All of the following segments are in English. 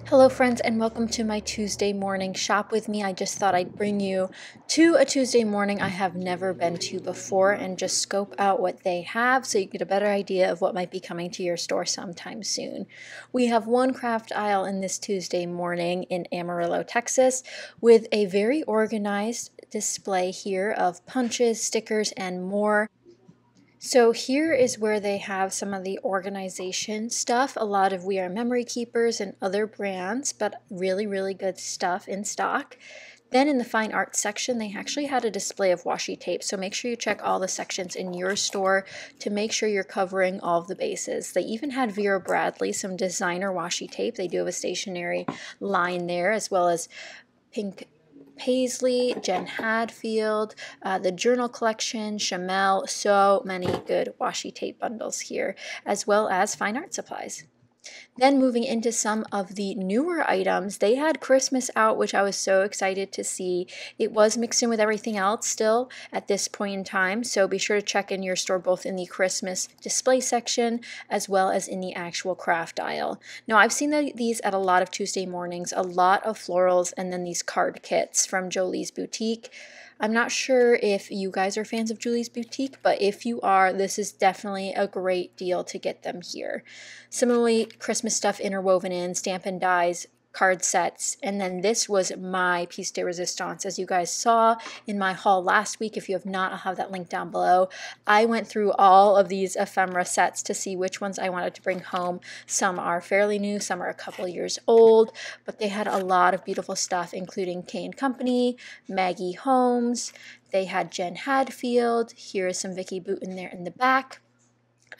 Hello friends and welcome to my Tuesday morning shop with me. I just thought I'd bring you to a Tuesday morning I have never been to before and just scope out what they have so you get a better idea of what might be coming to your store sometime soon. We have one craft aisle in this Tuesday morning in Amarillo, Texas, with a very organized display here of punches, stickers, and more. So here is where they have some of the organization stuff. A lot of We Are Memory Keepers and other brands, but really, really good stuff in stock. Then in the fine art section, they actually had a display of washi tape. So make sure you check all the sections in your store to make sure you're covering all of the bases. They even had Vera Bradley, some designer washi tape. They do have a stationery line there, as well as Pink Paisley, Jen Hadfield, the Journal Collection, Chamel, so many good washi tape bundles here, as well as fine art supplies. Then moving into some of the newer items, they had Christmas out, which I was so excited to see. It was mixed in with everything else still at this point in time, so be sure to check in your store both in the Christmas display section as well as in the actual craft aisle. Now, I've seen these at a lot of Tuesday mornings, a lot of florals, and then these card kits from Jolie's Boutique. I'm not sure if you guys are fans of Julie's Boutique, but if you are, this is definitely a great deal to get them here. Similarly, Christmas stuff interwoven in, stamp and dies, card sets, and then this was my piece de resistance. As you guys saw in my haul last week, if you have not, I'll have that link down below. I went through all of these ephemera sets to see which ones I wanted to bring home. Some are fairly new, some are a couple years old, but they had a lot of beautiful stuff, including K & Company, Maggie Holmes, they had Jen Hadfield, here is some Vicky Boutin there in the back.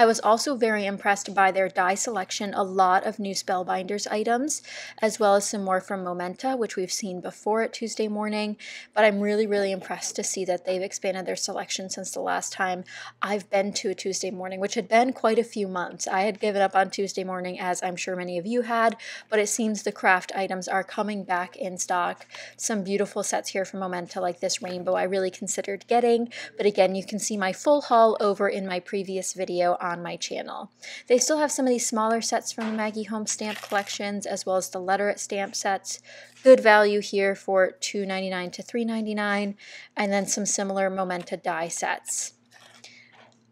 I was also very impressed by their die selection, a lot of new Spellbinders items, as well as some more from Momenta, which we've seen before at Tuesday morning, but I'm really, really impressed to see that they've expanded their selection since the last time I've been to a Tuesday morning, which had been quite a few months. I had given up on Tuesday morning, as I'm sure many of you had, but it seems the craft items are coming back in stock. Some beautiful sets here from Momenta, like this rainbow I really considered getting, but again, you can see my full haul over in my previous video on my channel. They still have some of these smaller sets from the Maggie Home stamp collections, as well as the letterette stamp sets. Good value here for $2.99 to $3.99, and then some similar Momenta die sets.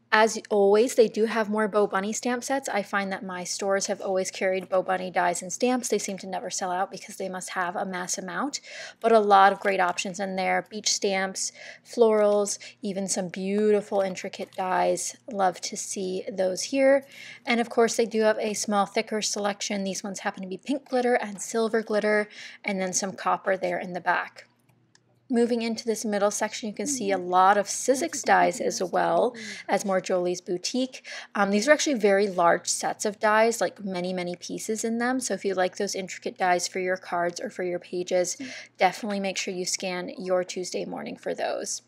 As always, they do have more Bo Bunny stamp sets. I find that my stores have always carried Bo Bunny dies and stamps. They seem to never sell out because they must have a mass amount, but a lot of great options in there. Beach stamps, florals, even some beautiful intricate dies. Love to see those here. And of course, they do have a small, thicker selection. These ones happen to be pink glitter and silver glitter, and then some copper there in the back. Moving into this middle section, you can see a lot of Sizzix dies as well as more Jolie's Boutique. These are actually very large sets of dies, like many, many pieces in them. So if you like those intricate dies for your cards or for your pages, definitely make sure you scan your Tuesday morning for those.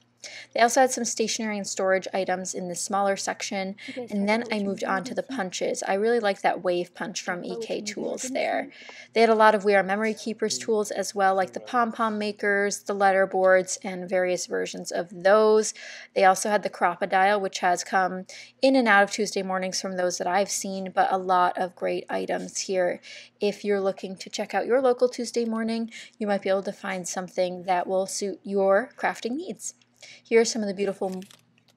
They also had some stationery and storage items in the smaller section, and then I moved on to the punches. I really like that wave punch from EK Tools there. They had a lot of We Are Memory Keepers tools as well, like the pom-pom makers, the letter boards, and various versions of those. They also had the Crocodile, which has come in and out of Tuesday mornings from those that I've seen, but a lot of great items here. If you're looking to check out your local Tuesday morning, you might be able to find something that will suit your crafting needs. Here are some of the beautiful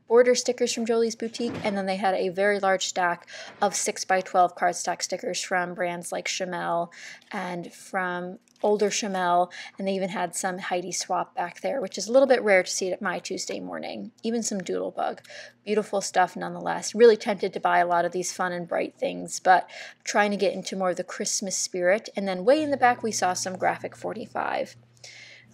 border stickers from Jolie's Boutique, and then they had a very large stack of 6x12 cardstock stickers from brands like Chamel and from older Chamel, and they even had some Heidi Swap back there, which is a little bit rare to see at my Tuesday morning. Even some Doodlebug. Beautiful stuff nonetheless. Really tempted to buy a lot of these fun and bright things, but trying to get into more of the Christmas spirit. And then way in the back we saw some Graphic 45.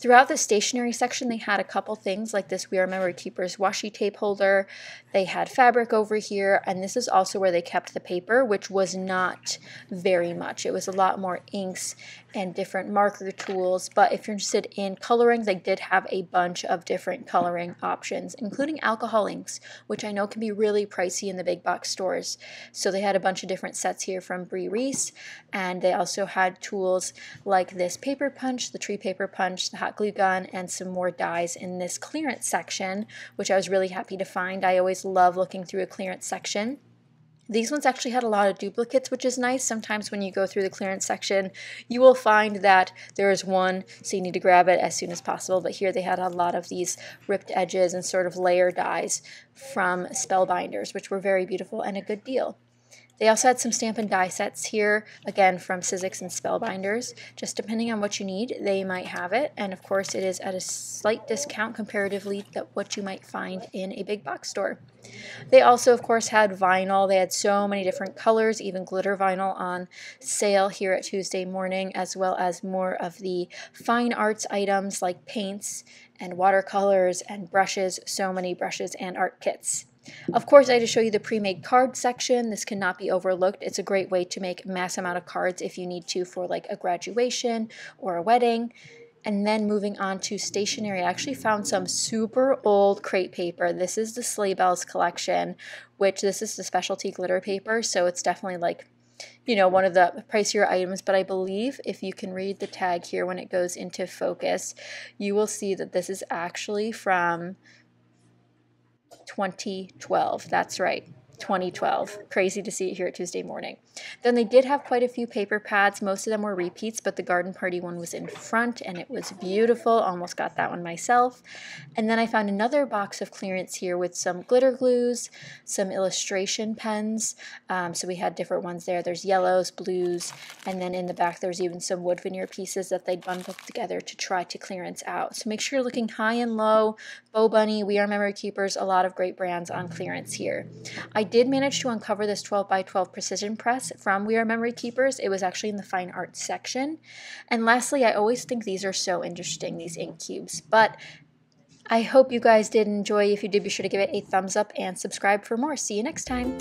Throughout the stationery section, they had a couple things like this We Are Memory Keepers washi tape holder. They had fabric over here, and this is also where they kept the paper, which was not very much. It was a lot more inks and different marker tools, but if you're interested in coloring, they did have a bunch of different coloring options, including alcohol inks, which I know can be really pricey in the big box stores. So they had a bunch of different sets here from Bree Reese, and they also had tools like this paper punch, the tree paper punch, the hot glue gun, and some more dies in this clearance section, which I was really happy to find. I always love looking through a clearance section. These ones actually had a lot of duplicates, which is nice. Sometimes when you go through the clearance section, you will find that there is one, so you need to grab it as soon as possible. But here they had a lot of these ripped edges and sort of layer dies from Spellbinders, which were very beautiful and a good deal. They also had some stamp and die sets here, again from Sizzix and Spellbinders. Just depending on what you need, they might have it. And of course, it is at a slight discount comparatively to what you might find in a big box store. They also, of course, had vinyl. They had so many different colors, even glitter vinyl on sale here at Tuesday Morning, as well as more of the fine arts items like paints and watercolors and brushes, so many brushes and art kits. Of course, I had to show you the pre-made card section. This cannot be overlooked. It's a great way to make a mass amount of cards if you need to for like a graduation or a wedding. And then moving on to stationery, I actually found some super old crate paper. This is the Sleigh Bells collection, which this is the specialty glitter paper, so it's definitely like, you know, one of the pricier items. But I believe if you can read the tag here when it goes into focus, you will see that this is actually from 2012. That's right, 2012. Crazy to see it here at Tuesday Morning. Then they did have quite a few paper pads. Most of them were repeats, but the garden party one was in front and it was beautiful. Almost got that one myself. And then I found another box of clearance here with some glitter glues, some illustration pens. So we had different ones there. There's yellows, blues, and then in the back there's even some wood veneer pieces that they bundled together to try to clearance out. So make sure you're looking high and low. Bo Bunny, We Are Memory Keepers, a lot of great brands on clearance here. I did manage to uncover this 12 by 12 precision press from We Are Memory Keepers. It was actually in the fine arts section. And lastly, I always think these are so interesting, these ink cubes. But I hope you guys did enjoy. If you did, be sure to give it a thumbs up and subscribe for more. See you next time.